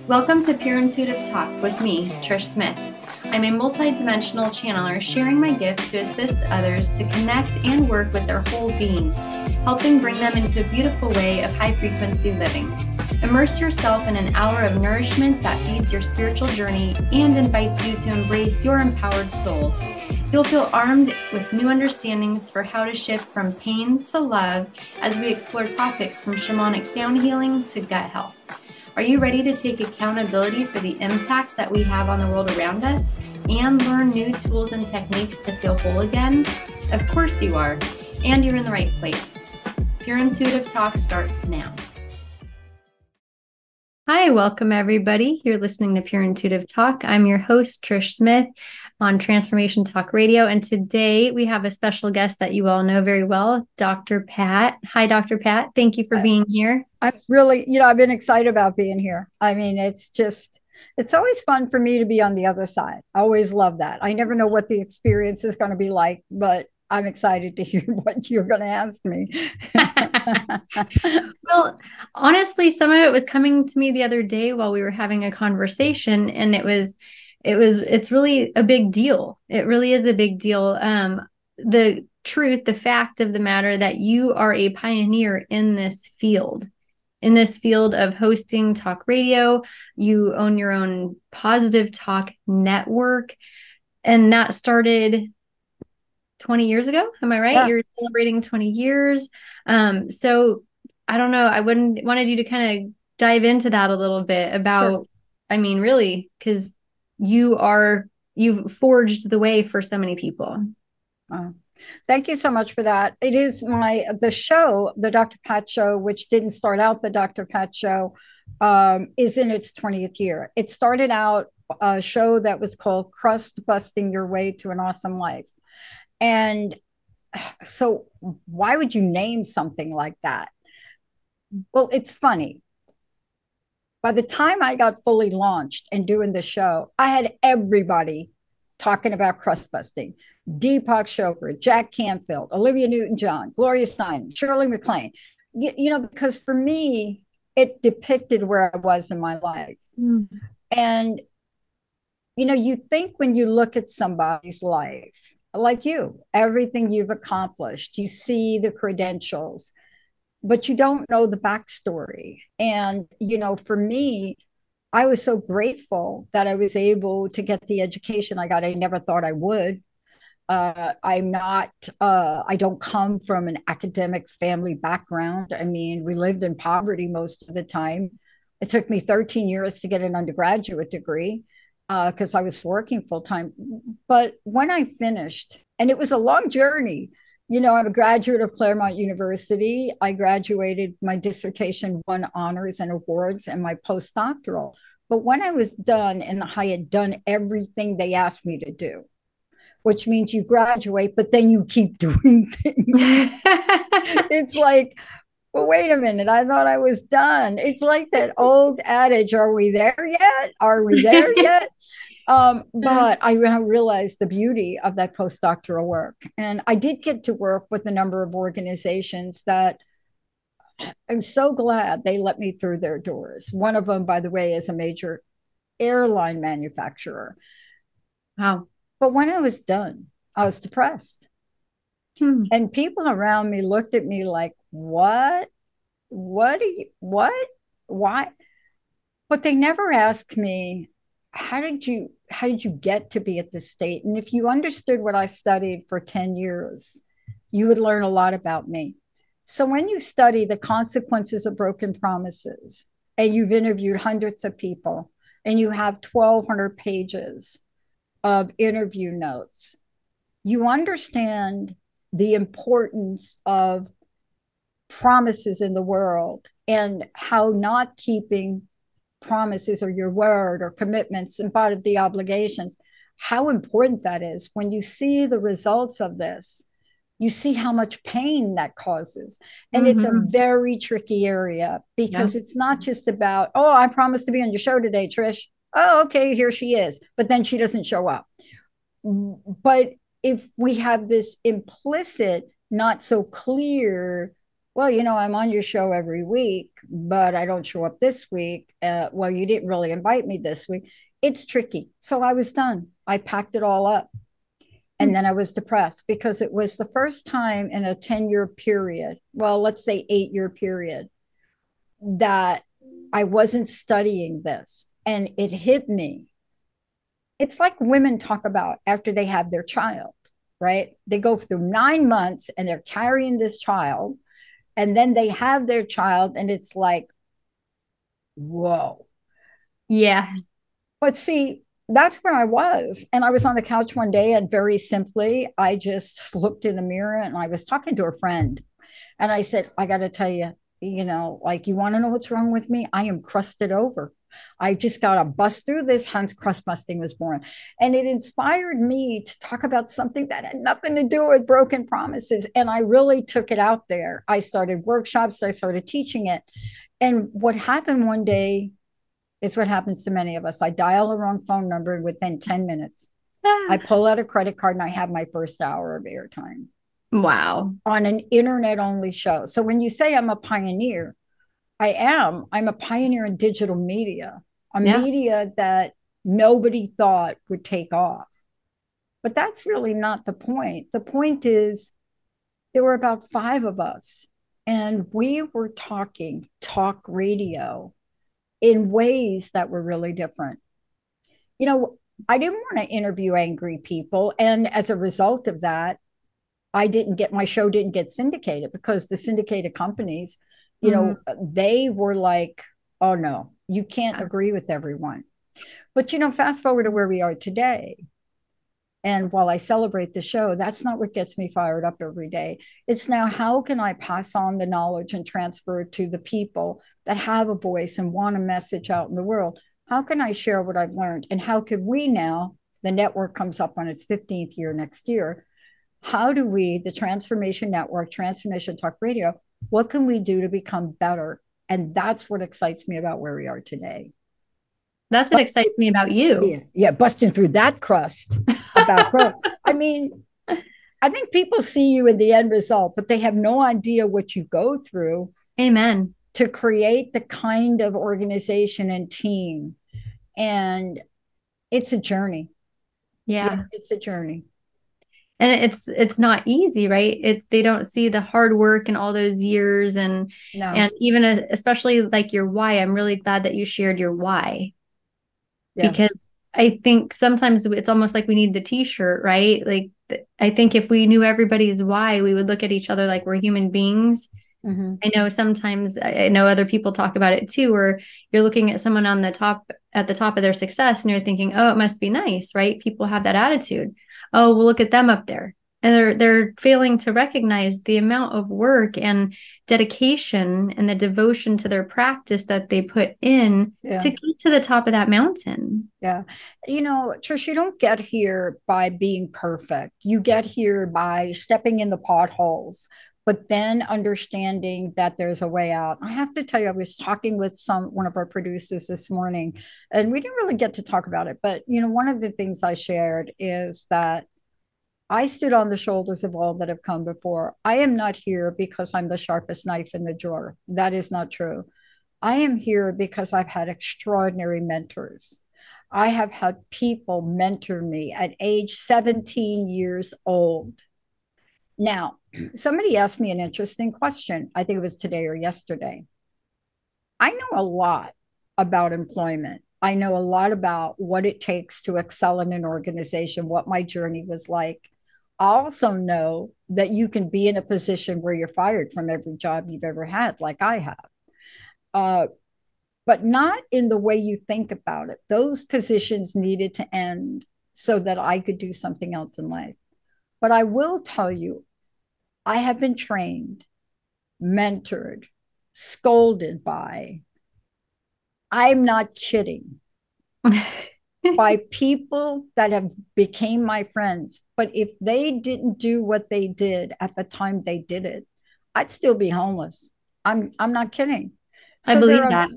Welcome to Pure Intuitive Talk with me, Trish Smith. I'm a multi-dimensional channeler sharing my gift to assist others to connect and work with their whole being, helping bring them into a beautiful way of high-frequency living. Immerse yourself in an hour of nourishment that feeds your spiritual journey and invites you to embrace your empowered soul. You'll feel armed with new understandings for how to shift from pain to love as we explore topics from shamanic sound healing to gut health. Are you ready to take accountability for the impact that we have on the world around us and learn new tools and techniques to feel whole again? Of course you are, and you're in the right place. Pure Intuitive Talk starts now. Hi, welcome everybody. You're listening to Pure Intuitive Talk. I'm your host, Trish Smith on Transformation Talk Radio. And today we have a special guest that you all know very well, Dr. Pat. Hi, Dr. Pat. Thank you for being here. I'm really, I've been excited about being here. I mean, it's always fun for me to be on the other side. I always love that. I never know what the experience is going to be like, but I'm excited to hear what you're going to ask me. Well, honestly, some of it was coming to me the other day while we were having a conversation, and it's really a big deal. It really is a big deal. The fact of the matter that you are a pioneer in this field of hosting talk radio. You own your own Positive Talk network, and that started 20 years ago. Am I right? Yeah. You're celebrating 20 years. So I don't know. I wanted you to kind of dive into that a little bit about, Sure. I mean, really, because you've forged the way for so many people. Thank you so much for that. It is the show, the Dr. Pat Show, which didn't start out the Dr. Pat Show, is in its 20th year. It started out a show that was called Crust Busting Your Way to an Awesome Life. And so why would you name something like that? Well, it's funny. By the time I got fully launched and doing the show, I had everybody talking about crust busting. Deepak Chopra, Jack Canfield, Olivia Newton-John, Gloria Steinem, Shirley MacLaine. Because for me, it depicted where I was in my life. And, you think when you look at somebody's life, like you, everything you've accomplished, you see the credentials, but you don't know the backstory. And, for me, I was so grateful that I was able to get the education I got. I never thought I would. I don't come from an academic family background. I mean, we lived in poverty most of the time. It took me 13 years to get an undergraduate degree because I was working full time. But when I finished, and it was a long journey, I'm a graduate of Claremont University. I graduated, my dissertation won honors and awards, and my postdoctoral. But when I was done and I had done everything they asked me to do, which means you graduate, but then you keep doing things. It's like, well, wait a minute. I thought I was done. It's like that old adage, are we there yet? Are we there yet? But I realized the beauty of that postdoctoral work. And I did get to work with a number of organizations that I'm so glad they let me through their doors. One of them, by the way, is a major airline manufacturer. Wow. But when I was done, I was depressed. And people around me looked at me like, what? What are you, what? Why? But they never asked me, how did you get to be at this state? And if you understood what I studied for 10 years, you would learn a lot about me. So when you study the consequences of broken promises, and you've interviewed hundreds of people, and you have 1,200 pages of interview notes, you understand the importance of promises in the world and how not keeping promises or your word or commitments and part of the obligations, how important that is. When you see the results of this, you see how much pain that causes. And it's a very tricky area because it's not just about, oh, I promised to be on your show today, Trish. Oh, okay, here she is. But then she doesn't show up. But if we have this implicit, not so clear well, I'm on your show every week, but I don't show up this week. Well, you didn't really invite me this week. It's tricky. So I was done. I packed it all up. And then I was depressed because it was the first time in a 10-year period, well, let's say 8-year period, that I wasn't studying this. And it hit me. It's like women talk about after they have their child, right? They go through 9 months and they're carrying this child, and then they have their child, and it's like, whoa. Yeah. But see, that's where I was. And I was on the couch one day, and very simply, I just looked in the mirror and I was talking to a friend. And I said, I got to tell you, like, you want to know what's wrong with me? I am crusted over. I just got to bust through this, hence crust busting was born. And it inspired me to talk about something that had nothing to do with broken promises. And I really took it out there. I started workshops, I started teaching it. And what happened one day is what happens to many of us. I dial the wrong phone number, and within 10 minutes, I pull out a credit card and I have my first hour of airtime. Wow. On an internet only show. So when you say I'm a pioneer, I am. I'm a pioneer in digital media, a media that nobody thought would take off. But that's really not the point. The point is there were about 5 of us, and we were talking talk radio in ways that were really different. I didn't want to interview angry people. And as a result of that, my show didn't get syndicated because the syndicated companies, they were like, oh no, you can't agree with everyone. But, fast forward to where we are today. And while I celebrate the show, that's not what gets me fired up every day. It's now, how can I pass on the knowledge and transfer it to the people that have a voice and want a message out in the world? How can I share what I've learned? And how could we now, the network comes up on its 15th year next year, how do we, the Transformation Network, Transformation Talk Radio, what can we do to become better? And that's what excites me about where we are today. That's what excites me about you. Yeah, busting through that crust about growth. I mean, I think people see you in the end result, but they have no idea what you go through. Amen. To create the kind of organization and team. And it's a journey. Yeah, it's a journey. And it's not easy, right? They don't see the hard work and all those years, and even especially like your why. I'm really glad that you shared your why, because I think sometimes it's almost like we need the t-shirt, right? Like, I think if we knew everybody's why, we would look at each other like we're human beings. Mm-hmm. I know other people talk about it too, where you're looking at someone at the top of their success and you're thinking, oh, it must be nice, right? People have that attitude. Oh, well, look at them up there. And they're failing to recognize the amount of work and dedication and the devotion to their practice that they put in to get to the top of that mountain. Yeah. Trish, you don't get here by being perfect. You get here by stepping in the potholes, but then understanding that there's a way out. I have to tell you, I was talking with one of our producers this morning, and we didn't really get to talk about it. But, one of the things I shared is that I stood on the shoulders of all that have come before. I am not here because I'm the sharpest knife in the drawer. That is not true. I am here because I've had extraordinary mentors. I have had people mentor me at age 17 years old. Now, somebody asked me an interesting question. I think it was today or yesterday. I know a lot about employment. I know a lot about what it takes to excel in an organization, what my journey was like. I also know that you can be in a position where you're fired from every job you've ever had, like I have. But not in the way you think about it. Those positions needed to end so that I could do something else in life. But I will tell you, I have been trained, mentored, scolded by, I'm not kidding, by people that have became my friends. But if they didn't do what they did at the time they did it, I'd still be homeless. I'm not kidding. So I believe that.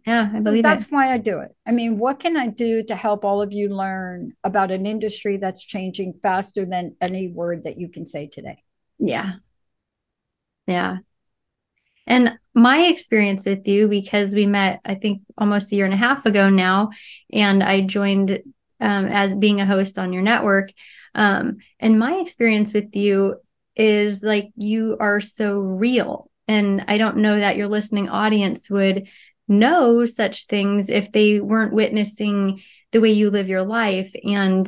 Yeah, I believe that's why I do it. I mean, what can I do to help all of you learn about an industry that's changing faster than any word that you can say today? Yeah. And my experience with you, because we met, I think, almost a year and a half ago now, and I joined as being a host on your network. And my experience with you is like you are so real. And I don't know that your listening audience would know such things if they weren't witnessing the way you live your life, and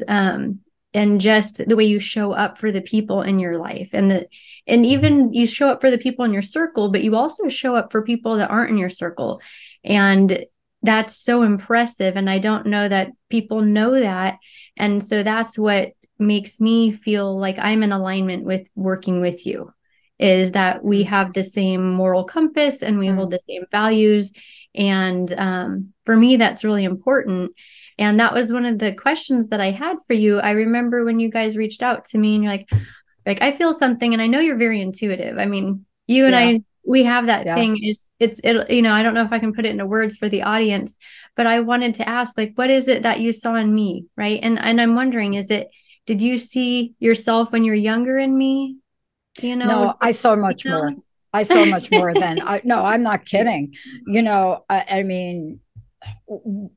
just the way you show up for the people in your life, and even you show up for the people in your circle, but you also show up for people that aren't in your circle. And that's so impressive. And I don't know that people know that. And so that's what makes me feel like I'm in alignment with working with you, is that we have the same moral compass and we hold the same values. And for me, that's really important. And that was one of the questions that I had for you. I remember when you guys reached out to me and you're like, I feel something, and I know you're very intuitive. I mean, you and I, we have that thing. I don't know if I can put it into words for the audience, but I wanted to ask, like, what is it that you saw in me? Right. And I'm wondering, did you see yourself when you're younger in me? No, I saw much more. I saw much more than no, I'm not kidding. I mean,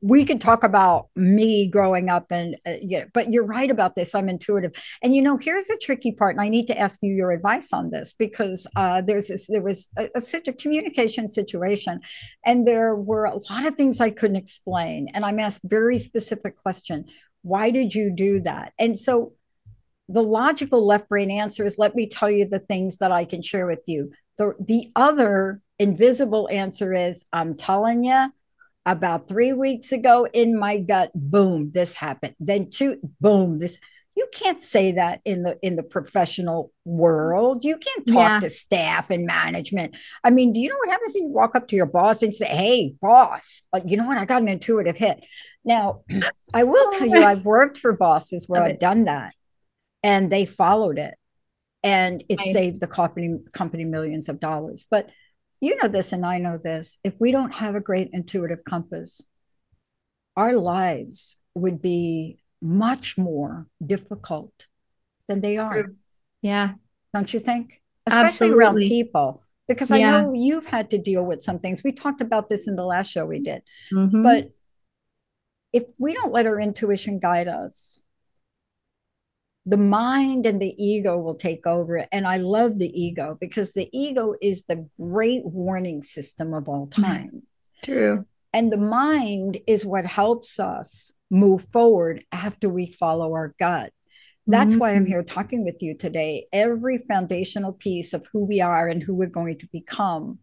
we could talk about me growing up but you're right about this. I'm intuitive. And here's a tricky part, and I need to ask you your advice on this, because there was a communication situation, and there were a lot of things I couldn't explain, and I'm asked very specific question: why did you do that? And so the logical left brain answer is, let me tell you the things that I can share with you. The other invisible answer is, I'm telling you, about 3 weeks ago in my gut, boom, this happened. Then boom, this. You can't say that in the professional world. You can't talk to staff and management. I mean, do you know what happens when you walk up to your boss and say, hey, boss, you know what? I got an intuitive hit. Now, I will tell you, I've worked for bosses where I've done that, and they followed it, and it saved the company millions of dollars. But you know this, and I know this: if we don't have a great intuitive compass, our lives would be much more difficult than they are. Yeah. Don't you think? Especially around people, because I know you've had to deal with some things. We talked about this in the last show we did. But if we don't let our intuition guide us, the mind and the ego will take over. And I love the ego, because the ego is the great warning system of all time. True. And the mind is what helps us move forward after we follow our gut. That's why I'm here talking with you today. Every foundational piece of who we are and who we're going to become,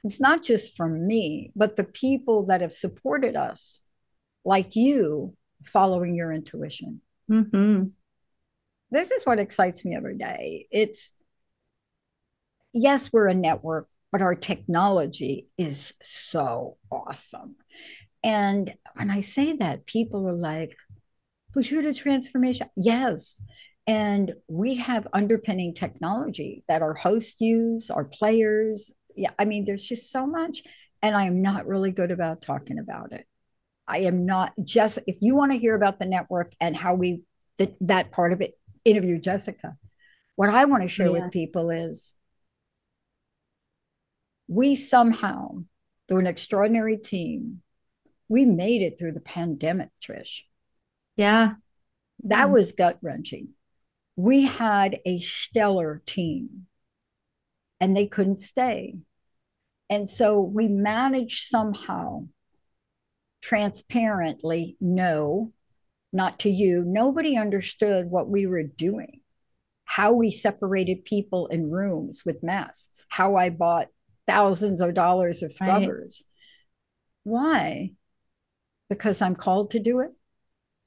it's not just from me, but the people that have supported us, like you, following your intuition. This is what excites me every day. Yes, we're a network, but our technology is so awesome. And when I say that, people are like, but you're the transformation. Yes. And we have underpinning technology that our hosts use, our players. Yeah, I mean, there's just so much. And I am not really good about talking about it. I am not. Just, if you want to hear about the network and how that part of it, interview Jessica. What I want to share with people is, we somehow, through an extraordinary team, we made it through the pandemic, Trish. Yeah. That was gut-wrenching. We had a stellar team, and they couldn't stay. And so we managed somehow, transparently, not to you, nobody understood what we were doing, how we separated people in rooms with masks, how I bought thousands of dollars of scrubbers. Why? Because I'm called to do it.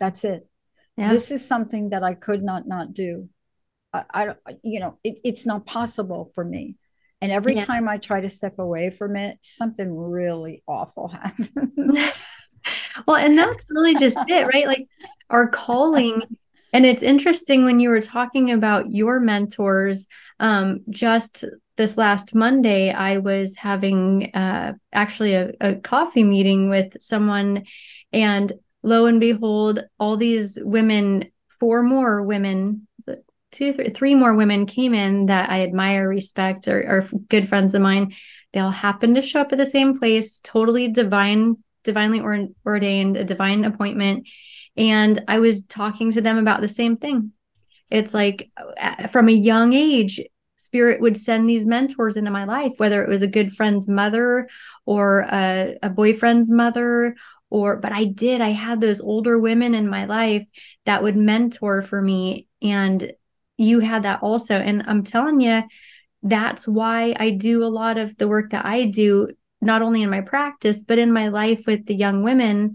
That's it. This is something that I could not do. It's not possible for me. And every time I try to step away from it, something really awful happens. Well, and that's really just it, right? Like our calling. And it's interesting when you were talking about your mentors. Just this last Monday, I was having actually a coffee meeting with someone, and lo and behold, all these women, three more women came in that I admire, respect, or good friends of mine. They'll happen to show up at the same place, totally divinely ordained, a divine appointment. And I was talking to them about the same thing. It's like from a young age, Spirit would send these mentors into my life, whether it was a good friend's mother or a boyfriend's mother, but I had those older women in my life that would mentor for me. And you had that also. And I'm telling you, that's why I do a lot of the work that I do, not only in my practice, but in my life with the young women,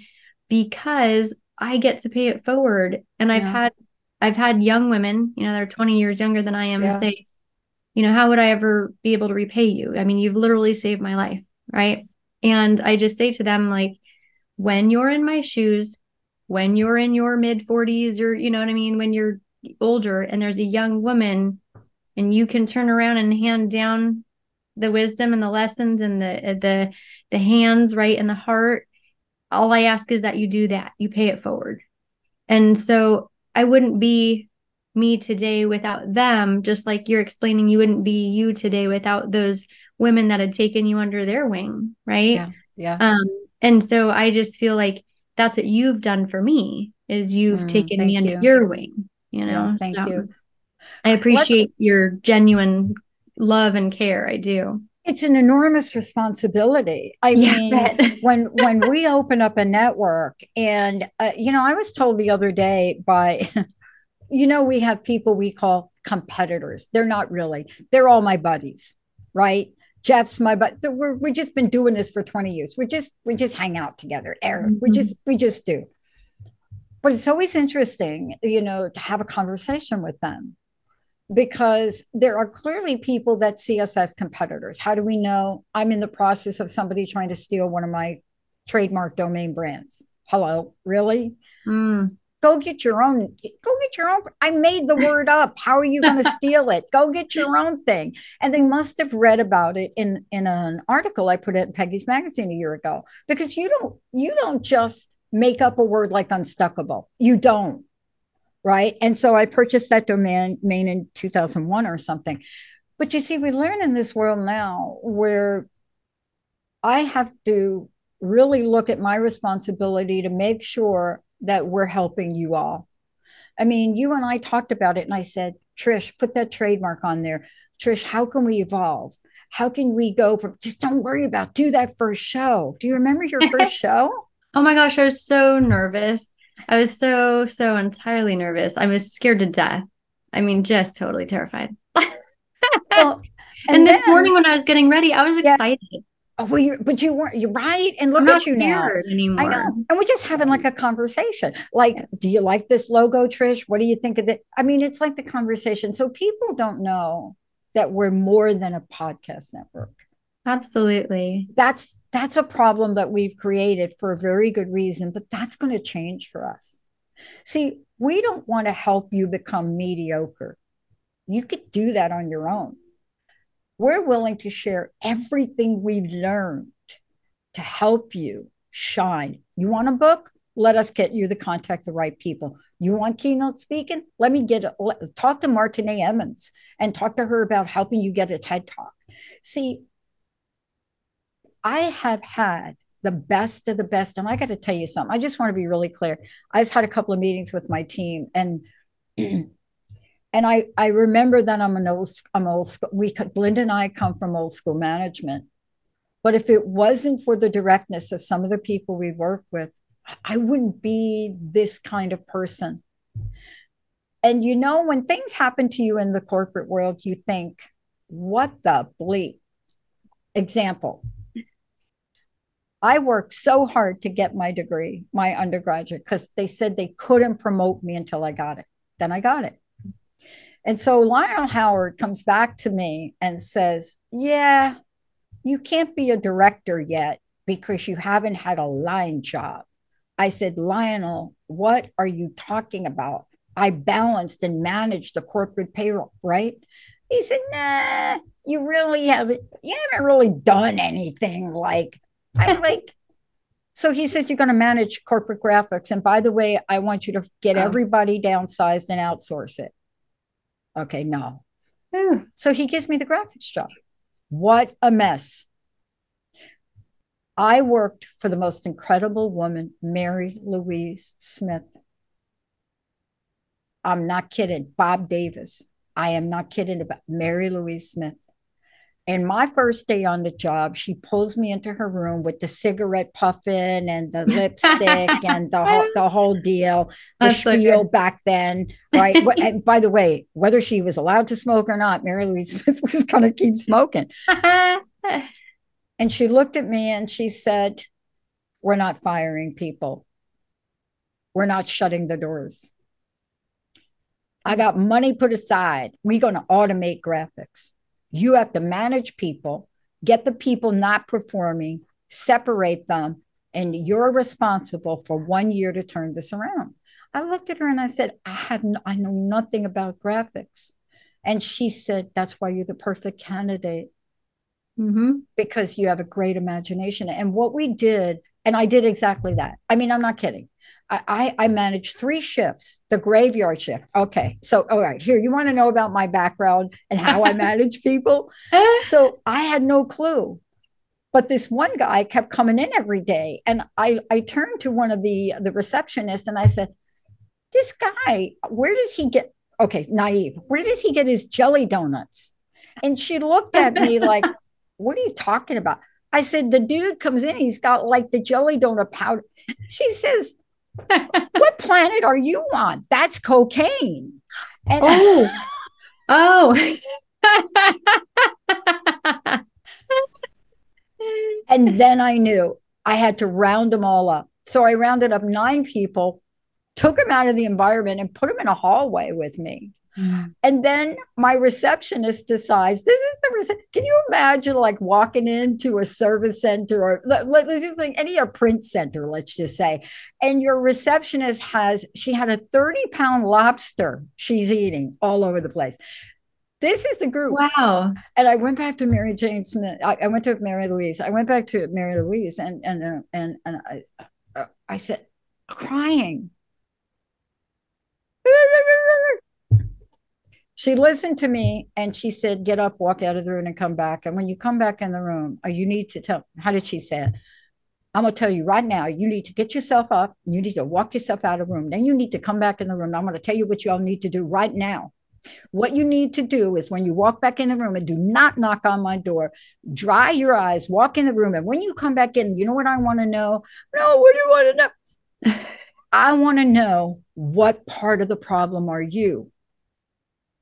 because I get to pay it forward. And I've had young women, they're 20 years younger than I am, say, how would I ever be able to repay you? I mean, you've literally saved my life, right? And I just say to them, like, when you're in my shoes, when you're in your mid 40s, or, you know what I mean? When you're older and there's a young woman and you can turn around and hand down the wisdom and the lessons and the hands, right, and the heart, all I ask is that you do that. You pay it forward. And so I wouldn't be me today without them, just like you're explaining you wouldn't be you today without those women that had taken you under their wing, right? Yeah. And so I just feel like that's what you've done for me, is you've taken me under your wing, Thank you. I appreciate your genuine love and care. I do. It's an enormous responsibility. I mean, when we open up a network, and I was told the other day by we have people we call competitors. They're not really. They're all my buddies, right? Jeff's my buddy. We've just been doing this for 20 years. We just hang out together. Eric, we just do. But it's always interesting, to have a conversation with them, because there are clearly people that see us as competitors. How do we know? I'm in the process of somebody trying to steal one of my trademark domain brands. Hello, really? Go get your own. I made the word up. How are you going to steal it? Go get your own thing. And they must have read about it in an article I put in Peggy's magazine a year ago, because you don't just make up a word like unstuckable. You don't. Right. And so I purchased that domain in 2001 or something. But you see, we learn in this world now where I have to really look at my responsibility to make sure that we're helping you all. I mean, you and I talked about it, and I said, Trish, put that trademark on there. Trish, how can we evolve? How can we go from, just don't worry about, do that first show. Do you remember your first show? Oh my gosh, I was so nervous. I was so entirely nervous. I was scared to death. I mean, just totally terrified. Well, and this morning when I was getting ready, I was excited. Oh, well, but you weren't. You're right. And look at you now. Anymore. I know. And we're just having like a conversation. Like, do you like this logo, Trish? What do you think of it? I mean, it's like the conversation. So people don't know that we're more than a podcast network. Absolutely. That's a problem that we've created for a very good reason, but that's going to change for us. See, we don't want to help you become mediocre. You could do that on your own. We're willing to share everything we've learned to help you shine. You want a book? Let us get you to contact the right people. You want keynote speaking? Let me talk to Martine Emmons and talk to her about helping you get a TED Talk. See, I have had the best of the best. And I got to tell you something. I just want to be really clear. I just had a couple of meetings with my team, and I remember that I'm old school. Linda and I come from old school management. But if it wasn't for the directness of some of the people we work with, I wouldn't be this kind of person. And when things happen to you in the corporate world, you think, what the bleep? Example. I worked so hard to get my degree, my undergraduate, because they said they couldn't promote me until I got it. Then I got it. And so Lionel Howard comes back to me and says, yeah, you can't be a director yet because you haven't had a line job. I said, Lionel, what are you talking about? I balanced and managed the corporate payroll, right? He said, nah, you haven't really done anything. I'm like, so he says, you're going to manage corporate graphics. And by the way, I want you to get everybody downsized and outsource it. Okay, no. So he gives me the graphics job. What a mess. I worked for the most incredible woman, Mary Louise Smith. I'm not kidding. Bob Davis. I am not kidding about Mary Louise Smith. And my first day on the job, she pulls me into her room with the cigarette puffin and the lipstick and the whole deal, the That's so spiel good. back then, right? And by the way, whether she was allowed to smoke or not, Mary Louise Smith was going to keep smoking. And she looked at me and she said, "We're not firing people. We're not shutting the doors. I got money put aside. We're going to automate graphics. You have to manage people, get the people not performing, separate them, and you're responsible for 1 year to turn this around." I looked at her and I said, I know nothing about graphics. And she said, "That's why you're the perfect candidate, because you have a great imagination." And what we did, and I did exactly that. I mean, I'm not kidding. I managed 3 shifts, the graveyard shift. Okay. So, all right, here, you want to know about my background and how I manage people? So I had no clue. But this one guy kept coming in every day. And I turned to one of the receptionists and I said, "This guy, where does he get, okay, naive, where does he get his jelly donuts?" And she looked at me like, "What are you talking about?" I said, "The dude comes in, he's got like the jelly donut powder." She says, "What planet are you on? That's cocaine." And oh. and then I knew I had to round them all up. So I rounded up 9 people, took them out of the environment and put them in a hallway with me. And then my receptionist decides, this is the can you imagine like walking into a service center, or let's just like any a print center, let's just say, and your receptionist she had a 30-pound lobster she's eating all over the place. This is the group. Wow. And I went back to Mary Jane Smith. I went to Mary Louise. I went back to Mary Louise and I said, crying. She listened to me and she said, "Get up, walk out of the room and come back. And when you come back in the room, you need to tell," how did she say it? "I'm going to tell you right now, you need to get yourself up. You need to walk yourself out of the room. Then you need to come back in the room. I'm going to tell you what you all need to do right now. What you need to do is when you walk back in the room, and do not knock on my door, dry your eyes, walk in the room. And when you come back in, you know what I want to know?" "No, what do you want to know?" "I want to know, what part of the problem are you?"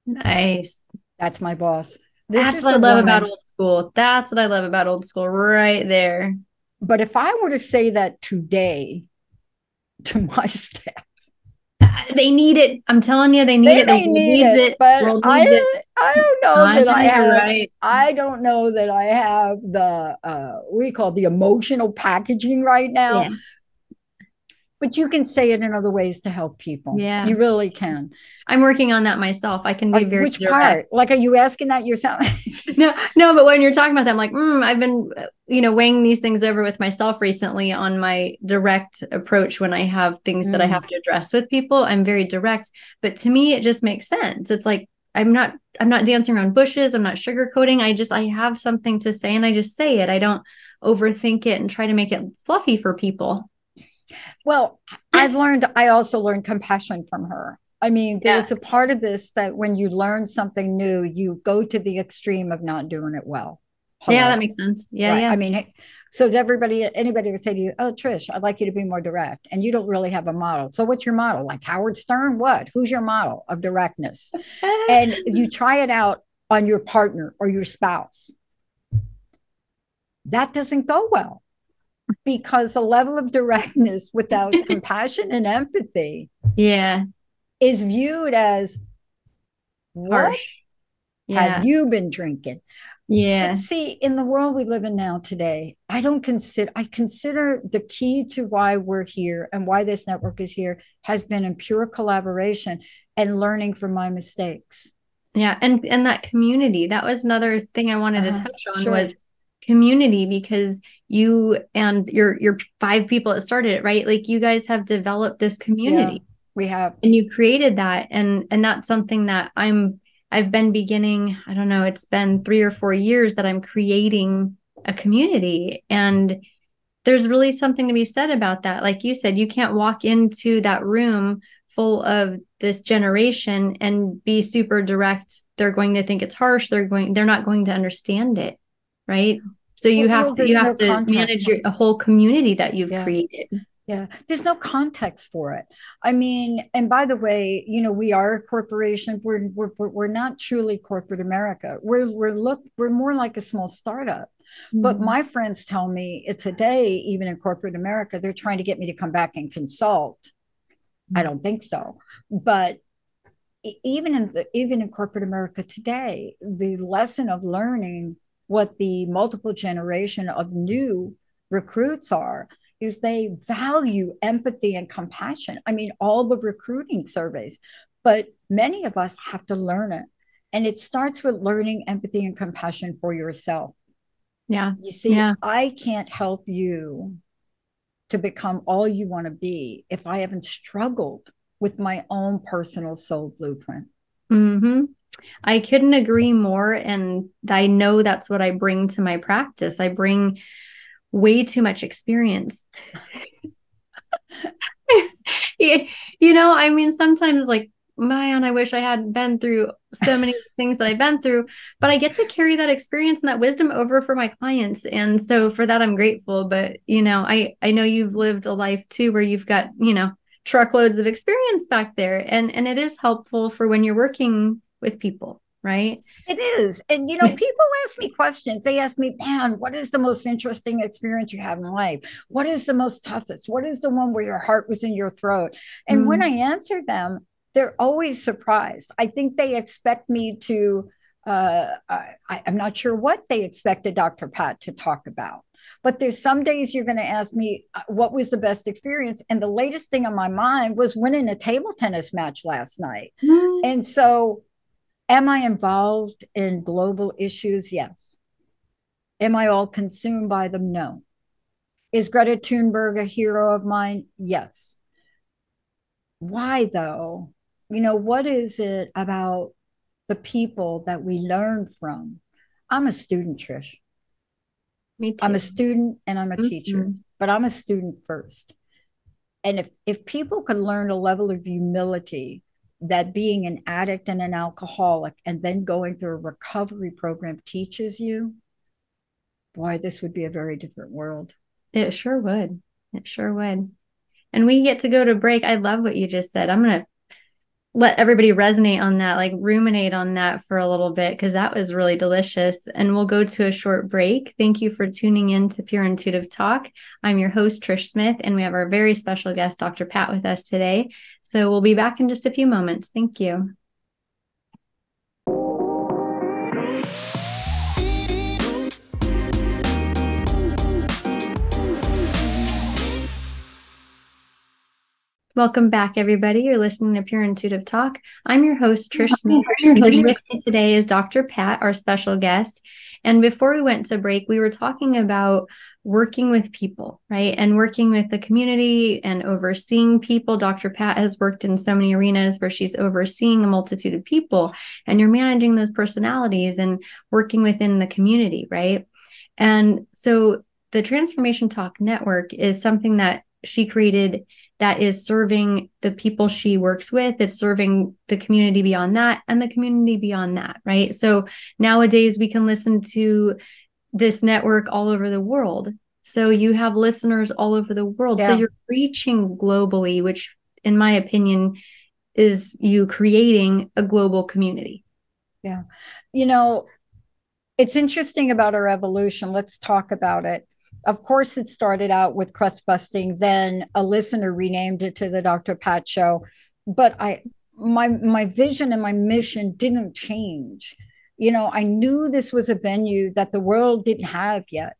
Nice. That's my boss. That's what I love about old school. That's what I love about old school right there. But if I were to say that today to my staff, they need it. I'm telling you, they need it. They need it. But I don't know that I have. Right. I don't know that I have the we call the emotional packaging right now. Yeah. But you can say it in other ways to help people. Yeah, you really can. I'm working on that myself. I can be very which direct. Part? Like, are you asking that yourself? No. But when you're talking about that, I'm like, I've been, weighing these things over with myself recently on my direct approach. When I have things that I have to address with people, I'm very direct. But to me, it just makes sense. It's like I'm not dancing around bushes. I'm not sugarcoating. I have something to say, and I just say it. I don't overthink it and try to make it fluffy for people. Well, I also learned compassion from her. I mean, there's a part of this that when you learn something new, you go to the extreme of not doing it well. Hello. Yeah, that makes sense. Yeah, right. Yeah. I mean, so anybody would say to you, "Oh, Trish, I'd like you to be more direct." And you don't really have a model. So what's your model? Like Howard Stern? What? Who's your model of directness? And you try it out on your partner or your spouse. That doesn't go well. Because the level of directness without compassion and empathy is viewed as, what have you been drinking? Yeah. But see, in the world we live in now today, I consider the key to why we're here and why this network is here has been in pure collaboration and learning from my mistakes. Yeah. And that community, that was another thing I wanted to touch on was community, because you and your 5 people that started it, right? Like you guys have developed this community. Yeah, we have. And you created that. And that's something that I've been beginning, I don't know, it's been 3 or 4 years that I'm creating a community. And there's really something to be said about that. Like you said, you can't walk into that room full of this generation and be super direct. They're going to think it's harsh. They're not going to understand it. Right. So you have to manage a whole community that you've created. Yeah, there's no context for it. I mean, and by the way, you know, we are a corporation. We're not truly corporate America. We're more like a small startup. But my friends tell me it's a day, even in corporate America, they're trying to get me to come back and consult. I don't think so. But even in corporate America today, the lesson of learning what the multiple generation of new recruits are is they value empathy and compassion. I mean, all the recruiting surveys, but many of us have to learn it. And it starts with learning empathy and compassion for yourself. Yeah. You see, I can't help you to become all you want to be if I haven't struggled with my own personal soul blueprint. Mm-hmm. I couldn't agree more. And I know that's what I bring to my practice. I bring way too much experience. You know, I mean, sometimes like, man, I wish I hadn't been through so many things that I've been through, but I get to carry that experience and that wisdom over for my clients. And so for that, I'm grateful. But, you know, I know you've lived a life too, where you've got, you know, truckloads of experience back there. And it is helpful for when you're working with people, right? It is. And, you know, people ask me questions. They ask me, man, what is the most interesting experience you have in life? What is the most toughest? What is the one where your heart was in your throat? And when I answer them, they're always surprised. I think they expect me to, I'm not sure what they expected Dr. Pat to talk about. But there's some days you're going to ask me, what was the best experience? And the latest thing on my mind was winning a table tennis match last night. And so, am I involved in global issues? Yes. Am I all consumed by them? No. Is Greta Thunberg a hero of mine? Yes. Why though? You know, what is it about the people that we learn from? I'm a student, Trish. Me too. I'm a student and I'm a teacher, but I'm a student first. And if people could learn a level of humility that being an addict and an alcoholic and then going through a recovery program teaches you, boy, this would be a very different world. It sure would. It sure would. And we get to go to break. I love what you just said. I'm going to let everybody resonate on that, like ruminate on that for a little bit, because that was really delicious. And we'll go to a short break. Thank you for tuning in to Pure Intuitive Talk. I'm your host, Trish Smith, and we have our very special guest, Dr. Pat, with us today. So we'll be back in just a few moments. Thank you. Welcome back, everybody. You're listening to Pure Intuitive Talk. I'm your host, Trish Smith. And with me today is Dr. Pat, our special guest. And before we went to break, we were talking about working with people, right? And working with the community and overseeing people. Dr. Pat has worked in so many arenas where she's overseeing a multitude of people, and you're managing those personalities and working within the community, right? And so the Transformation Talk Network is something that she created that is serving the people she works with. It's serving the community beyond that and the community beyond that, right? So nowadays we can listen to this network all over the world. So you have listeners all over the world. Yeah. So you're reaching globally, which in my opinion is you creating a global community. Yeah. You know, it's interesting about our evolution. Let's talk about it. Of course, it started out with crust busting. Then a listener renamed it to the Dr. Pat Show. But my vision and my mission didn't change. You know, I knew this was a venue that the world didn't have yet.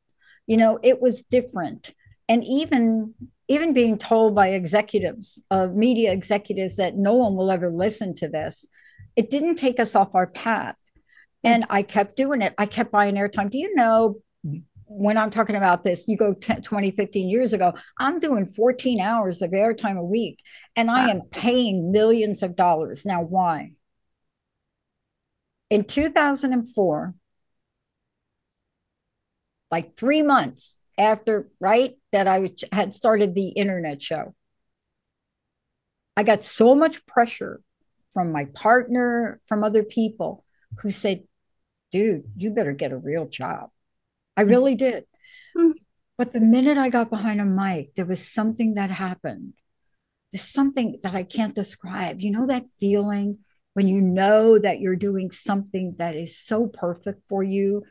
You know, it was different. And even being told by executives, media executives, that no one will ever listen to this, it didn't take us off our path. And I kept doing it. I kept buying airtime. Do you know, when I'm talking about this, you go 20, 15 years ago, I'm doing 14 hours of airtime a week, and I am paying millions of dollars. Now, why? In 2004, like 3 months after, right, that I had started the internet show, I got so much pressure from my partner, from other people who said, dude, you better get a real job. I really did. But the minute I got behind a mic, there was something that happened. There's something that I can't describe. You know that feeling when you know that you're doing something that is so perfect for you,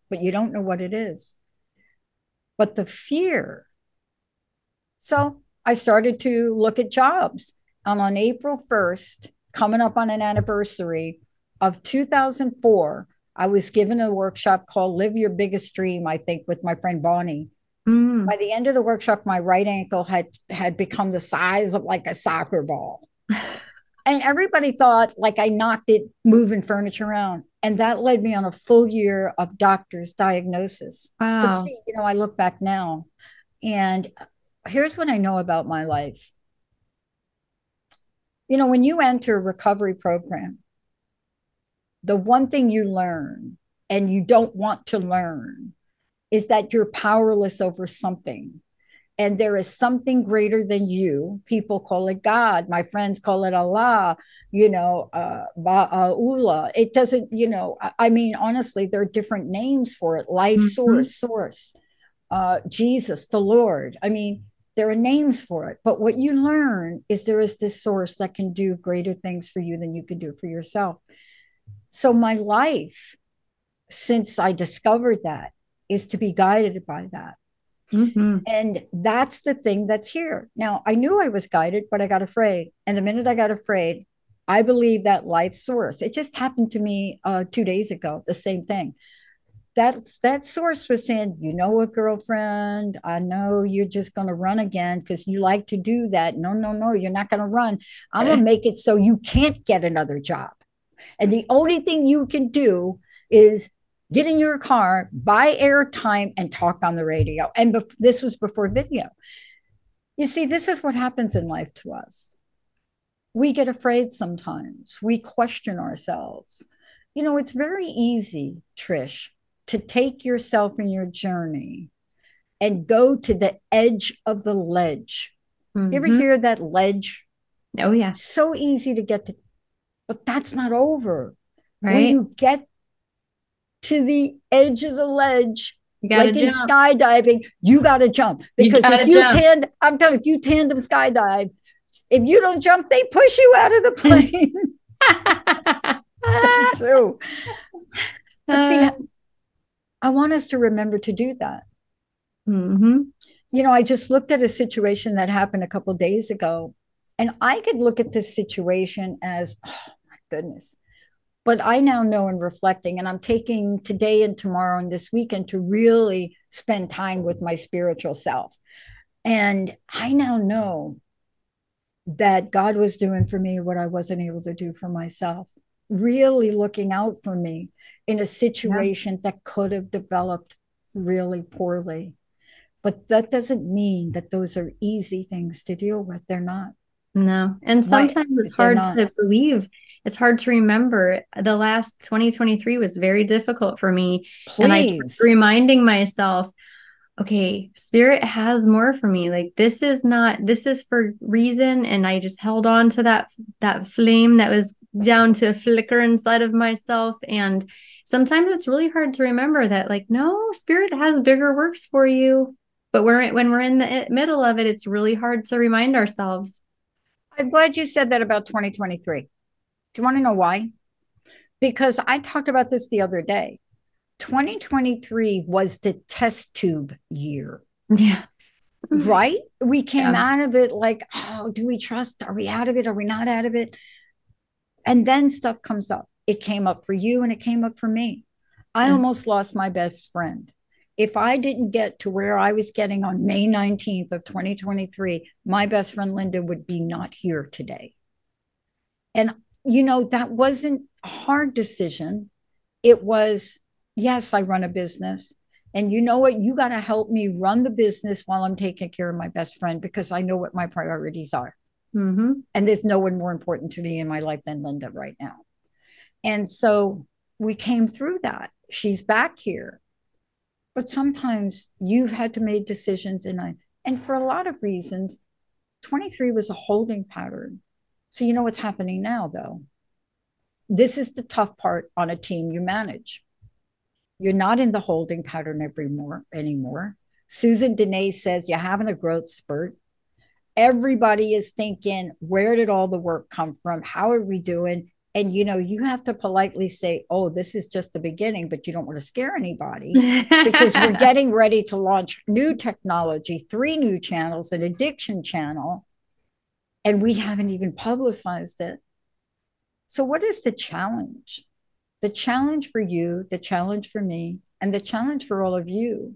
but you don't know what it is. But the fear. So I started to look at jobs. And on April 1st, coming up on an anniversary of 2004, I was given a workshop called Live Your Biggest Dream, I think, with my friend Bonnie. By the end of the workshop, my right ankle had become the size of like a soccer ball. And everybody thought like I knocked it moving furniture around. And that led me on a full year of doctor's diagnosis. Wow. But see, you know, I look back now and here's what I know about my life. You know, when you enter a recovery program, the one thing you learn and you don't want to learn is that you're powerless over something. And there is something greater than you. People call it God. My friends call it Allah, you know, Ba'ula. It doesn't, you know, I mean, honestly, there are different names for it. Life source, Jesus, the Lord. I mean, there are names for it. But what you learn is there is this source that can do greater things for you than you can do for yourself. So my life, since I discovered that, is to be guided by that. And that's the thing that's here. Now, I knew I was guided, but I got afraid. And the minute I got afraid, I believe that life source. It just happened to me 2 days ago, the same thing. That source was saying, you know what, girlfriend, I know you're just going to run again because you like to do that. No, you're not going to run. I'm going to make it so you can't get another job. And the only thing you can do is get in your car, buy airtime, and talk on the radio. And this was before video. You see, this is what happens in life to us. We get afraid sometimes. We question ourselves. You know, it's very easy, Trish, to take yourself in your journey and go to the edge of the ledge. You ever hear that ledge? Oh, yeah. It's so easy to get to, but that's not over. Right. When you get to the edge of the ledge, like in jump. skydiving, you got to jump. Because if you I'm telling you, if you tandem skydive, if you don't jump, they push you out of the plane. Too. But see, I want us to remember to do that. You know, I just looked at a situation that happened a couple of days ago, and I could look at this situation as, oh my goodness. But I now know in reflecting, and I'm taking today and tomorrow and this weekend to really spend time with my spiritual self. And I now know that God was doing for me what I wasn't able to do for myself, really looking out for me in a situation that could have developed really poorly. But that doesn't mean that those are easy things to deal with. They're not. No. And sometimes it's hard to believe. It's hard to remember. The last 2023 was very difficult for me. Please. And I kept reminding myself, okay, spirit has more for me. Like this is for reason. And I just held on to that flame that was down to a flicker inside of myself. And sometimes it's really hard to remember that, like, no, spirit has bigger works for you. But when we're in the middle of it, it's really hard to remind ourselves. I'm glad you said that about 2023. Do you want to know why? Because I talked about this the other day. 2023 was the test tube year. Yeah. Right? We came out of it like, oh, do we trust? Are we out of it? Are we not out of it? And then stuff comes up. It came up for you and it came up for me. I almost lost my best friend. If I didn't get to where I was getting on May 19th of 2023, my best friend Linda would be not here today. And, you know, that wasn't a hard decision. It was, yes, I run a business. And you know what? You got to help me run the business while I'm taking care of my best friend because I know what my priorities are. And there's no one more important to me in my life than Linda right now. And so we came through that. She's back here. But sometimes you've had to make decisions, and for a lot of reasons, 23 was a holding pattern. So you know what's happening now, though. This is the tough part on a team you manage. You're not in the holding pattern anymore. Susan Dene says you're having a growth spurt. Everybody is thinking, where did all the work come from? How are we doing? And you have to politely say, oh, this is just the beginning, but you don't want to scare anybody because we're getting ready to launch new technology, 3 new channels, an addiction channel, and we haven't even publicized it. So what is the challenge? The challenge for you, the challenge for me, and the challenge for all of you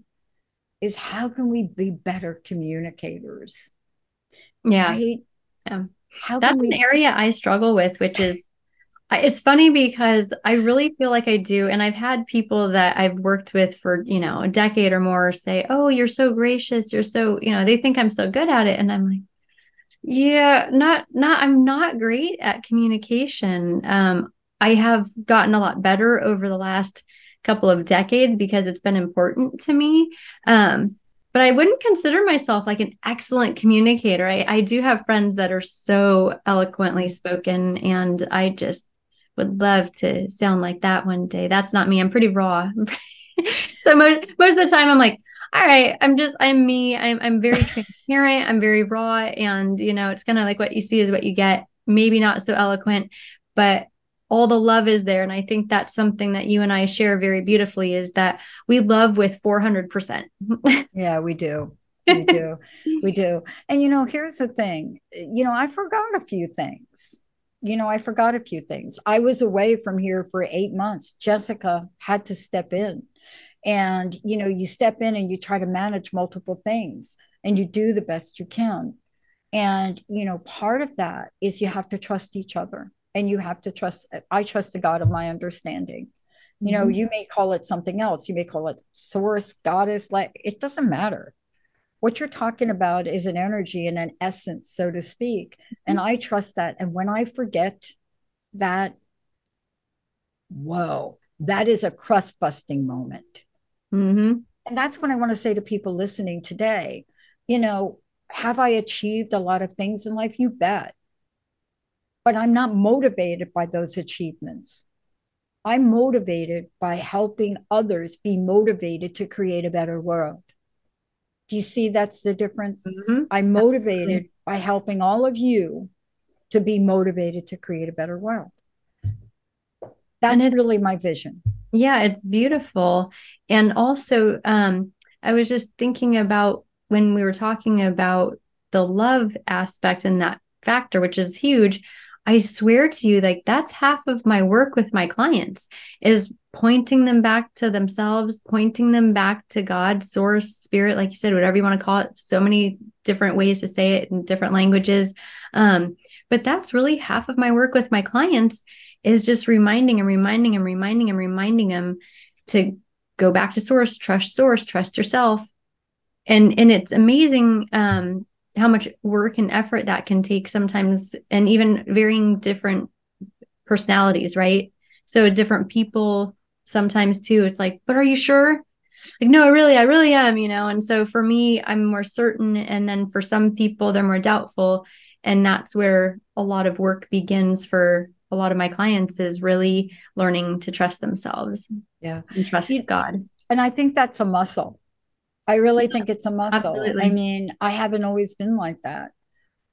is, how can we be better communicators? Yeah. Right? Yeah. How That's can we? an area I struggle with, which is, it's funny because I really feel like I do. And I've had people that I've worked with for, a decade or more say, oh, you're so gracious. You're so, they think I'm so good at it. And I'm like, yeah, I'm not great at communication. I have gotten a lot better over the last couple of decades because it's been important to me. But I wouldn't consider myself like an excellent communicator. I do have friends that are so eloquently spoken, and I just would love to sound like that one day. That's not me. I'm pretty raw. So most of the time I'm like, all right, I'm me. I'm very transparent. I'm very raw. And, it's kind of like what you see is what you get. Maybe not so eloquent, but all the love is there. And I think that's something that you and I share very beautifully, is that we love with 400%. Yeah, we do. We do. We do. And here's the thing. I forgot a few things. I was away from here for 8 months. Jessica had to step in. And you step in and you try to manage multiple things, and you do the best you can. And part of that is you have to trust each other, and I trust the God of my understanding. You may call it something else. You may call it source, goddess, like, it doesn't matter. What you're talking about is an energy and an essence, so to speak. And I trust that. And when I forget that, whoa, that is a crust busting moment. Mm-hmm. And that's what I want to say to people listening today. You know, have I achieved a lot of things in life? You bet. But I'm not motivated by those achievements. I'm motivated by helping others be motivated to create a better world. Do you see that's the difference? Mm-hmm. I'm motivated Absolutely. by helping all of you to be motivated to create a better world. And That's it's, really my vision. yeah, it's beautiful. And also, I was just thinking about when we were talking about the love aspect and that factor, which is huge. I swear to you, like, that's half of my work with my clients, is pointing them back to themselves, pointing them back to God, source, spirit, like you said, whatever you want to call it. So many different ways to say it in different languages. But that's really half of my work with my clients, is just reminding and reminding and reminding and reminding them to go back to source, trust yourself. And it's amazing how much work and effort that can take sometimes, and even varying different personalities, right? So different people sometimes too, it's like, but are you sure? Like, no, I really am, And so for me, I'm more certain. And then for some people, they're more doubtful. And that's where a lot of work begins for a lot of my clients, is really learning to trust themselves. Yeah. And trust God. And I think that's a muscle. I really think it's a muscle. I Absolutely. mean, I haven't always been like that.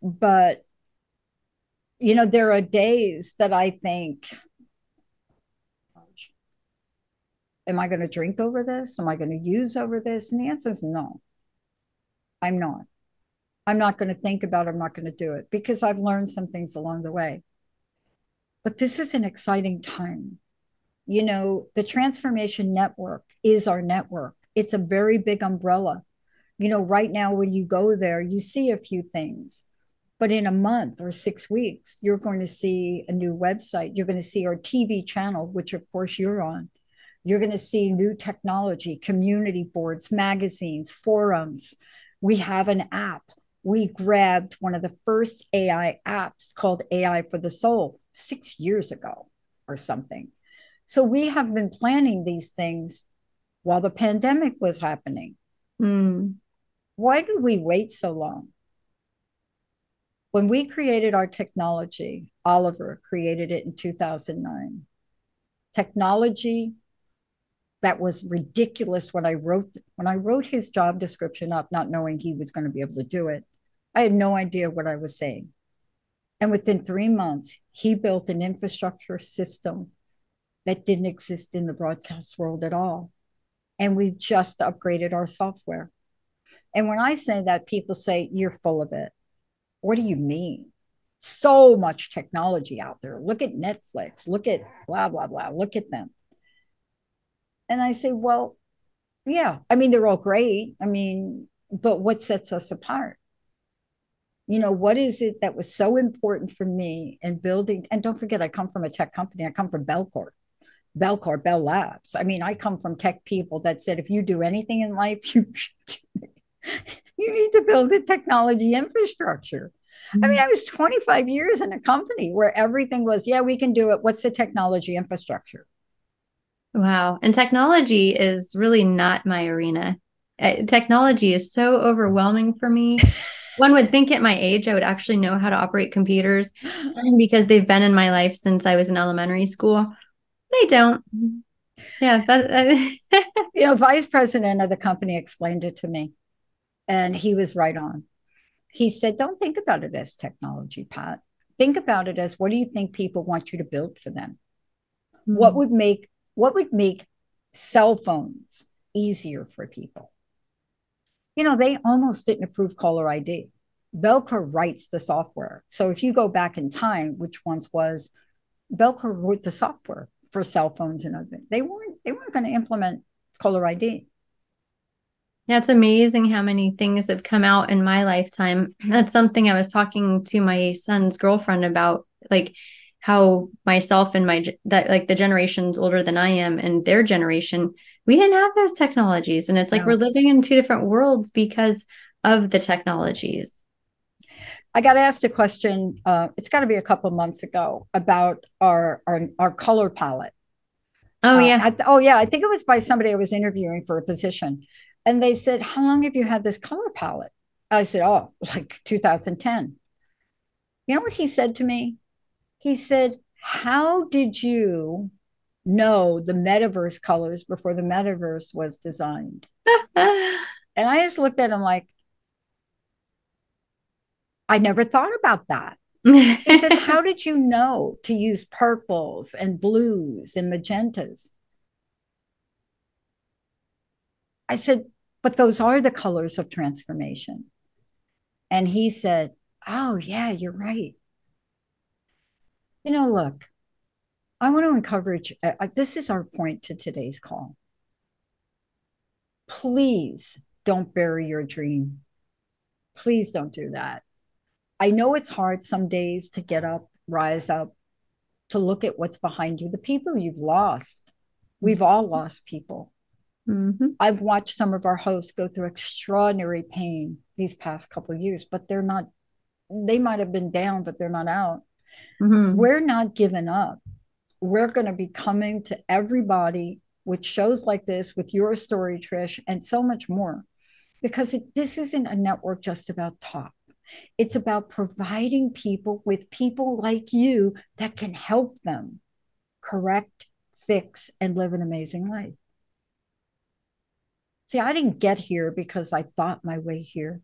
But, there are days that I think, am I going to drink over this? Am I going to use over this? And the answer is no, I'm not. I'm not going to think about it. I'm not going to do it, because I've learned some things along the way. But this is an exciting time. The Transformation Network is our network. It's a very big umbrella. Right now, when you go there, you see a few things. But in a month or 6 weeks, you're going to see a new website. You're going to see our TV channel, which of course you're on. You're going to see new technology, community boards, magazines, forums. We have an app. We grabbed one of the first AI apps called AI for the Soul 6 years ago or something. So we have been planning these things while the pandemic was happening. Why did we wait so long? When we created our technology, Oliver created it in 2009. Technology that was ridiculous when I wrote his job description up, not knowing he was going to be able to do it. I had no idea what I was saying. And within 3 months, he built an infrastructure system that didn't exist in the broadcast world at all. And we've just upgraded our software. And when I say that, people say, you're full of it. What do you mean? So much technology out there. Look at Netflix. Look at blah, blah, blah. Look at them. And I say, well, yeah, I mean, they're all great. I mean, but what sets us apart? You know, what is it that was so important for me in building? And don't forget, I come from a tech company. I come from Bell Labs. I mean, I come from tech people that said, if you do anything in life, you need to build a technology infrastructure. I mean, I was 25 years in a company where everything was, yeah, we can do it. What's the technology infrastructure? Wow. And technology is really not my arena. Technology is so overwhelming for me. One would think at my age, I would actually know how to operate computers because they've been in my life since I was in elementary school. They don't. Yeah. You know, vice president of the company explained it to me, and he was right on. He said, don't think about it as technology, Pat. Think about it as, what do you think people want you to build for them? What would make cell phones easier for people? You know, they almost didn't approve caller ID. Belco writes the software. So if you go back in time, which once was, Belco wrote the software for cell phones and other. They weren't going to implement caller ID. Yeah, it's amazing how many things have come out in my lifetime. That's something I was talking to my son's girlfriend about, like how myself and the generations older than I am and their generation, we didn't have those technologies. And it's like, we're living in two different worlds because of the technologies. I got asked a question, it's got to be a couple of months ago, about our color palette. Oh, yeah. I think it was by somebody I was interviewing for a position. And they said, how long have you had this color palette? I said, oh, like 2010. You know what he said to me? He said, how did you know the Metaverse colors before the Metaverse was designed? And I just looked at him like, I never thought about that. He said, how did you know to use purples and blues and magentas? I said, but those are the colors of transformation. And he said, oh, yeah, you're right. You know, look, I want to encourage, this is our point to today's call. Please don't bury your dream. Please don't do that. I know it's hard some days to get up, rise up, to look at what's behind you, the people you've lost. We've all lost people. Mm-hmm. I've watched some of our hosts go through extraordinary pain these past couple of years, but they're not, they might have been down, but they're not out. Mm-hmm. We're not giving up. We're going to be coming to everybody with shows like this, with your story, Trish, and so much more, because this isn't a network just about talk. It's about providing people with people like you that can help them correct, fix, and live an amazing life. See, I didn't get here because I thought my way here.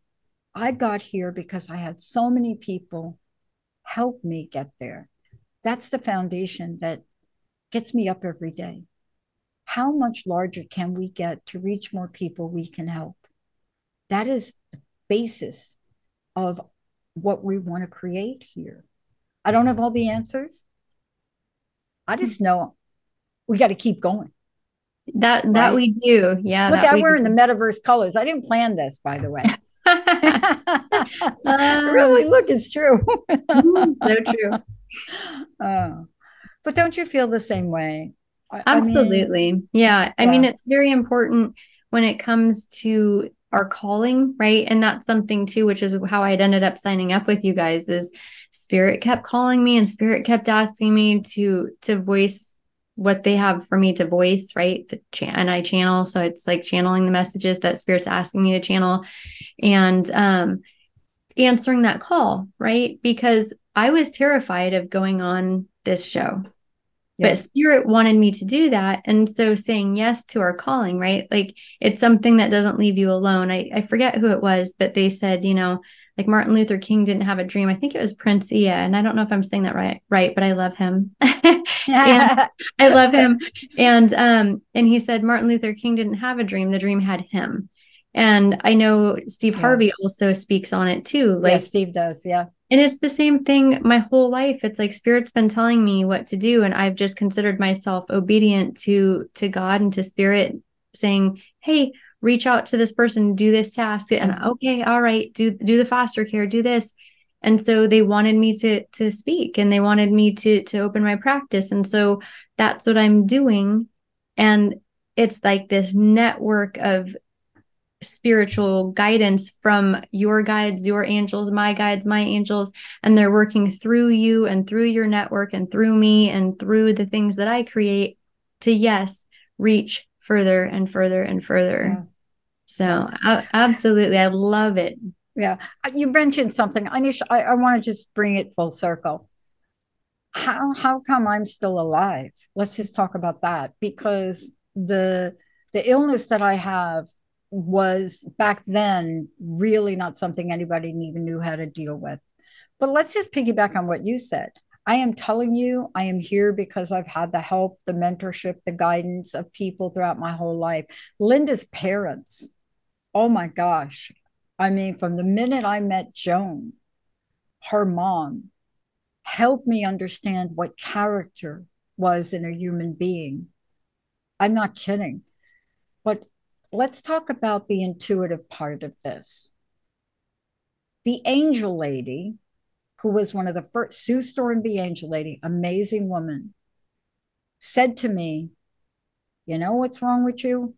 I got here because I had so many people help me get there. That's the foundation that gets me up every day. How much larger can we get to reach more people we can help? That is the basis of what we want to create here. I don't have all the answers. I just know we got to keep going. That we do. Yeah. Look, I'm wearing the Metaverse colors. I didn't plan this, by the way. Really, look, it's true. So true. But don't you feel the same way? Absolutely. I mean, it's very important when it comes to our calling, right? And that's something too, which is how I ended up signing up with you guys, is Spirit kept calling me and Spirit kept asking me to voice what they have for me to voice, right? And I channel. So it's like channeling the messages that Spirit's asking me to channel, and answering that call, right? Because I was terrified of going on this show. But Spirit wanted me to do that. And so saying yes to our calling, right? Like it's something that doesn't leave you alone. I forget who it was, but they said, like Martin Luther King didn't have a dream. I think it was Prince Ea. And I don't know if I'm saying that right, but I love him. And I love him. And he said Martin Luther King didn't have a dream. The dream had him. And I know Steve Harvey also speaks on it too. Like, yes, Steve does. Yeah. And it's the same thing my whole life. It's like Spirit's been telling me what to do, and I've just considered myself obedient to God and to Spirit, saying, "Hey, reach out to this person, do this task." And okay, all right, do the foster care, do this. And so they wanted me to speak, and they wanted me to open my practice, and so that's what I'm doing. And it's like this network of spiritual guidance from your guides, your angels, my guides, my angels, and they're working through you and through your network and through me and through the things that I create to, yes, reach further and further and further. Yeah. So absolutely, I love it. Yeah. You mentioned something. I want to just bring it full circle. How come I'm still alive? Let's just talk about that, because the illness that I have was back then really not something anybody even knew how to deal with. But let's just piggyback on what you said. I am telling you, I am here because I've had the help, the mentorship, the guidance of people throughout my whole life. Linda's parents, oh my gosh. I mean, from the minute I met Joan, her mom helped me understand what character was in a human being. I'm not kidding. But let's talk about the intuitive part of this. The angel lady, who was one of the first, Sue Storm, the angel lady, amazing woman, said to me, "You know what's wrong with you?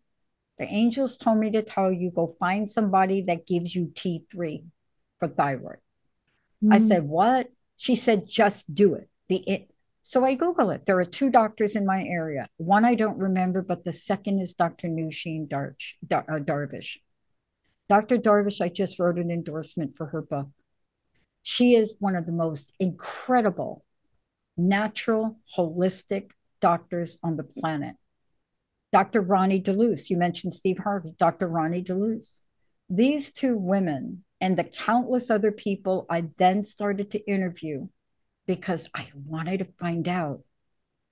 The angels told me to tell you, go find somebody that gives you T3 for thyroid." I said, "What?" She said, "Just do it." So I Google it. There are 2 doctors in my area. One I don't remember, but the second is Dr. Nushin Darvish. Dr. Darvish, I just wrote an endorsement for her book. She is one of the most incredible natural, holistic doctors on the planet. Dr. Ronnie DeLuce, you mentioned Steve Harvey, Dr. Ronnie DeLuce. These 2 women and the countless other people I then started to interview, because I wanted to find out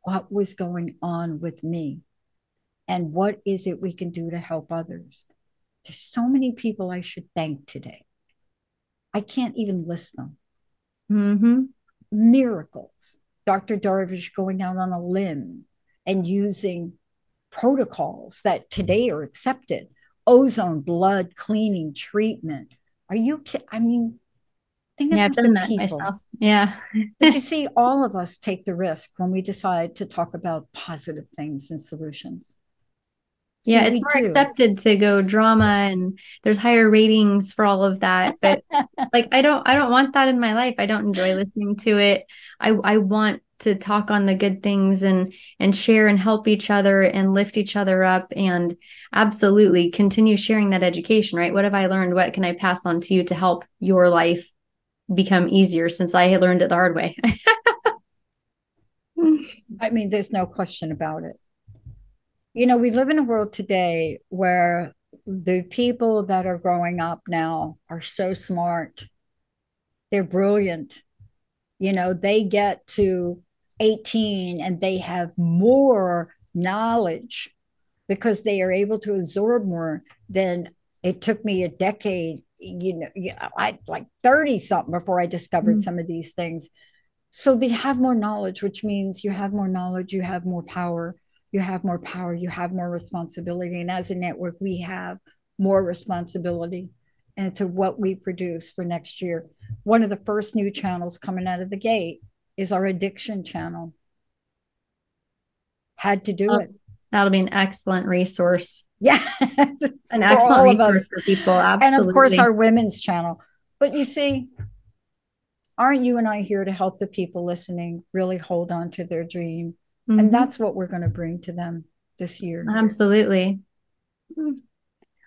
what was going on with me and what is it we can do to help others. There's so many people I should thank today. I can't even list them. Miracles. Dr. Darvish going out on a limb and using protocols that today are accepted. Ozone blood cleaning treatment. Are you kidding? I mean, think about the people. Myself. Yeah. But you see, all of us take the risk when we decide to talk about positive things and solutions. See, yeah, it's more accepted to go drama, and there's higher ratings for all of that. But like, I don't want that in my life. I don't enjoy listening to it. I want to talk on the good things and share and help each other and lift each other up, and absolutely continue sharing that education, right? What have I learned? What can I pass on to you to help your life become easier, since I learned it the hard way? I mean, there's no question about it. You know, we live in a world today where the people that are growing up now are so smart. They're brilliant. You know, they get to 18 and they have more knowledge because they are able to absorb more than it took me a decade. You know, I like 30 something before I discovered some of these things. So they have more knowledge, which means you have more knowledge, you have more power. You have more power, you have more responsibility. And as a network, we have more responsibility into what we produce for next year. One of the first new channels coming out of the gate is our addiction channel. Had to do it. That'll be an excellent resource. Yeah. An excellent resource for people. Absolutely. And of course, our women's channel. But you see, aren't you and I here to help the people listening really hold on to their dream? And that's what we're going to bring to them this year. Absolutely.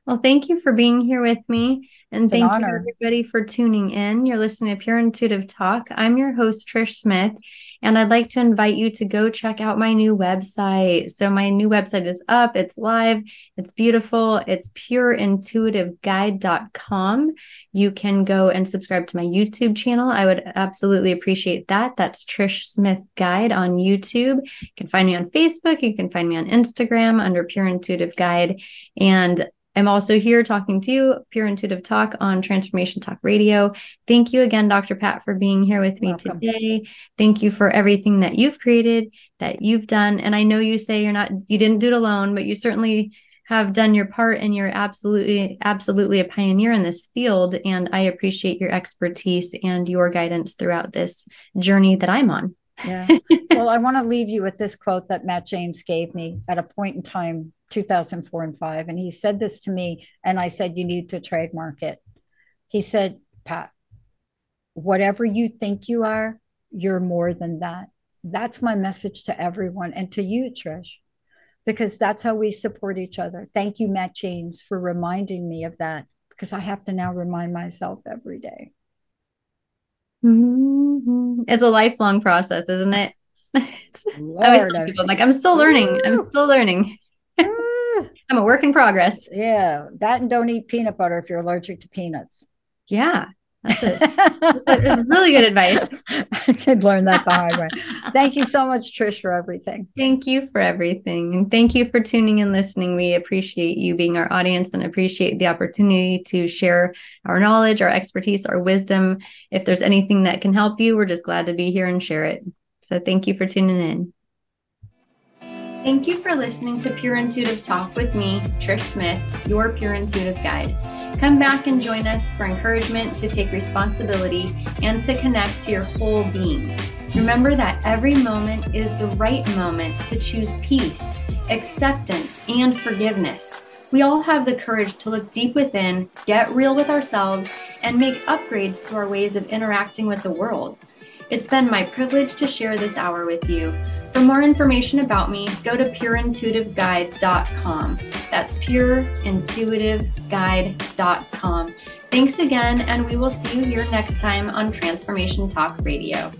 Well, thank you for being here with me. And thank you everybody for tuning in. You're listening to Pure Intuitive Talk. I'm your host, Trish Smith, and I'd like to invite you to go check out my new website. So my new website is up, it's live, it's beautiful. It's pureintuitiveguide.com. You can go and subscribe to my YouTube channel. I would absolutely appreciate that. That's Trish Smith Guide on YouTube. You can find me on Facebook. You can find me on Instagram under Pure Intuitive Guide. And I'm also here talking to you, Pure Intuitive Talk on Transformation Talk Radio. Thank you again, Dr. Pat, for being here with me today. Thank you for everything that you've created, that you've done. And I know you say you didn't do it alone, but you certainly have done your part, and you're absolutely a pioneer in this field. And I appreciate your expertise and your guidance throughout this journey that I'm on. Yeah. Well, I want to leave you with this quote that Matt James gave me at a point in time, 2004 and 2005. And he said this to me, and I said, you need to trademark it. He said, Pat, whatever you think you are, you're more than that. That's my message to everyone, and to you, Trish, because that's how we support each other. Thank you, Matt James, for reminding me of that, because I have to now remind myself every day. It's a lifelong process, isn't it? I always tell people, like, I'm still learning. I'm a work in progress. Yeah, that, and don't eat peanut butter if you're allergic to peanuts. Yeah, that's really good advice. I could learn that the hard way. Thank you so much, Trish, for everything. Thank you for everything. And thank you for tuning and listening. We appreciate you being our audience and appreciate the opportunity to share our knowledge, our expertise, our wisdom. If there's anything that can help you, we're just glad to be here and share it. So thank you for tuning in. Thank you for listening to Pure Intuitive Talk with me, Trish Smith, your Pure Intuitive Guide. Come back and join us for encouragement to take responsibility and to connect to your whole being. Remember that every moment is the right moment to choose peace, acceptance, and forgiveness. We all have the courage to look deep within, get real with ourselves, and make upgrades to our ways of interacting with the world. It's been my privilege to share this hour with you. For more information about me, go to pureintuitiveguide.com. That's pureintuitiveguide.com. Thanks again, and we will see you here next time on Transformation Talk Radio.